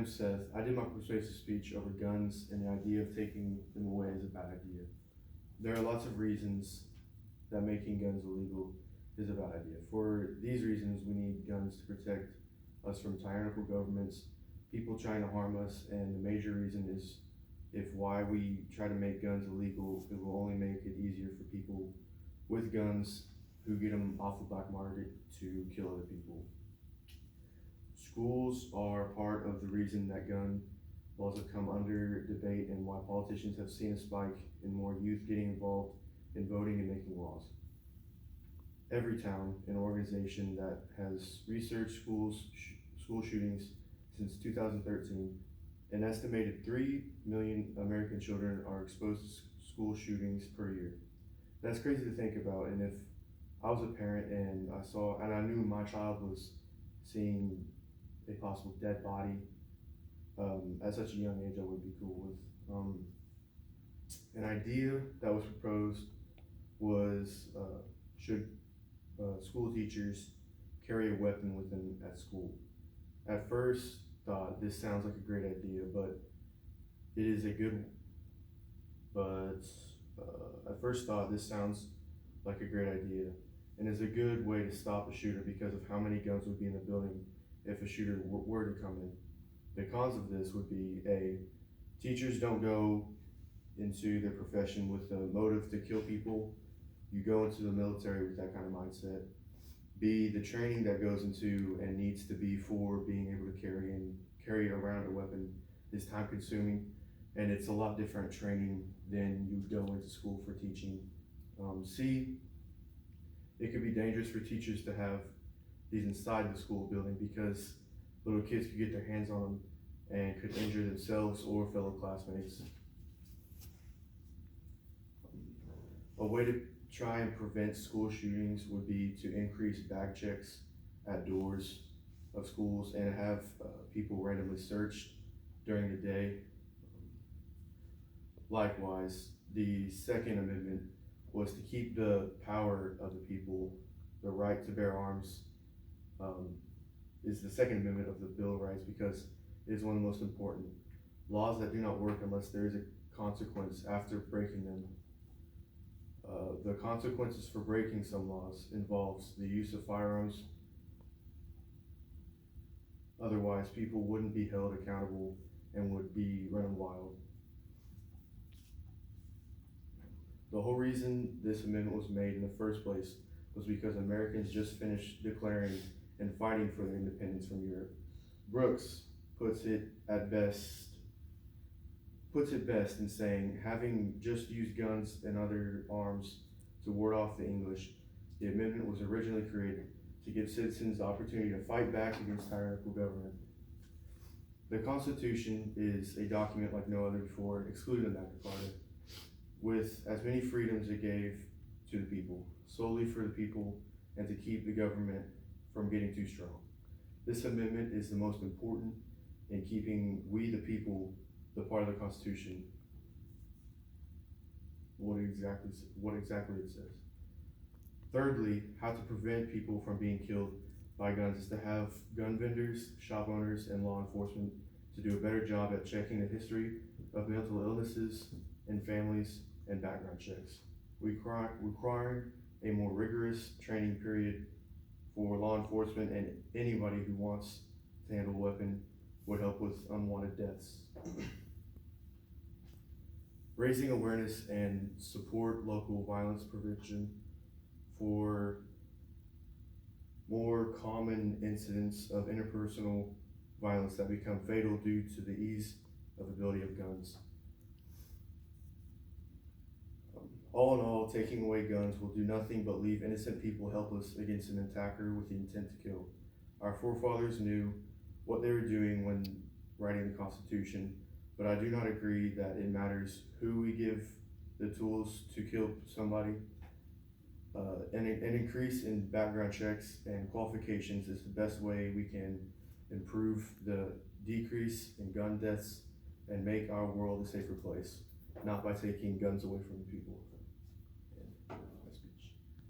name's Seth. I did my persuasive speech over guns, and the idea of taking them away is a bad idea. There are lots of reasons that making guns illegal is a bad idea. For these reasons, we need guns to protect us from tyrannical governments, people trying to harm us, and the major reason is if why we try to make guns illegal, it will only make it easier for people with guns who get them off the black market to kill other people. Schools are part of the reason that gun laws have come under debate and why politicians have seen a spike in more youth getting involved in voting and making laws. Every town and organization that has researched school shootings since 2013, an estimated 3 million American children are exposed to school shootings per year. That's crazy to think about, and if I was a parent and I knew my child was seeing a possible dead body at such a young age, I would be cool with. An idea that was proposed was should school teachers carry a weapon with them at school? At first, thought this sounds like a great idea, but it is a good. But at first thought this sounds like a great idea, and is a good way to stop a shooter because of how many guns would be in the building if a shooter were to come in. The cons of this would be teachers don't go into their profession with a motive to kill people. You go into the military with that kind of mindset. B, the training that goes into and needs to be for being able to carry around a weapon is time consuming, and it's a lot different training than you go into school for teaching. C, it could be dangerous for teachers to have these inside the school building because little kids could get their hands on them and could injure themselves or fellow classmates. A way to try and prevent school shootings would be to increase bag checks at doors of schools and have people randomly searched during the day. Likewise, the Second Amendment was to keep the power of the people, the right to bear arms, is the Second Amendment of the Bill of Rights because it is one of the most important. Laws that do not work unless there is a consequence after breaking them. The consequences for breaking some laws involves the use of firearms. Otherwise, people wouldn't be held accountable and would be running wild. The whole reason this amendment was made in the first place was because Americans just finished declaring and fighting for their independence from Europe. Brooks puts it best in saying, having just used guns and other arms to ward off the English, the amendment was originally created to give citizens the opportunity to fight back against tyrannical government. The Constitution is a document like no other before, excluding the Magna Carta, with as many freedoms it gave to the people, solely for the people, and to keep the government from getting too strong. This amendment is the most important in keeping we the people the part of the Constitution, what exactly it says. Thirdly, how to prevent people from being killed by guns is to have gun vendors, shop owners, and law enforcement to do a better job at checking the history of mental illnesses in families and background checks. Requiring a more rigorous training period for law enforcement and anybody who wants to handle a weapon would help with unwanted deaths. Raising awareness and support local violence prevention for more common incidents of interpersonal violence that become fatal due to the ease of ability of guns. All in all, taking away guns will do nothing but leave innocent people helpless against an attacker with the intent to kill. Our forefathers knew what they were doing when writing the Constitution, but I do not agree that it matters who we give the tools to kill somebody. An increase in background checks and qualifications is the best way we can improve the decrease in gun deaths and make our world a safer place, not by taking guns away from the people.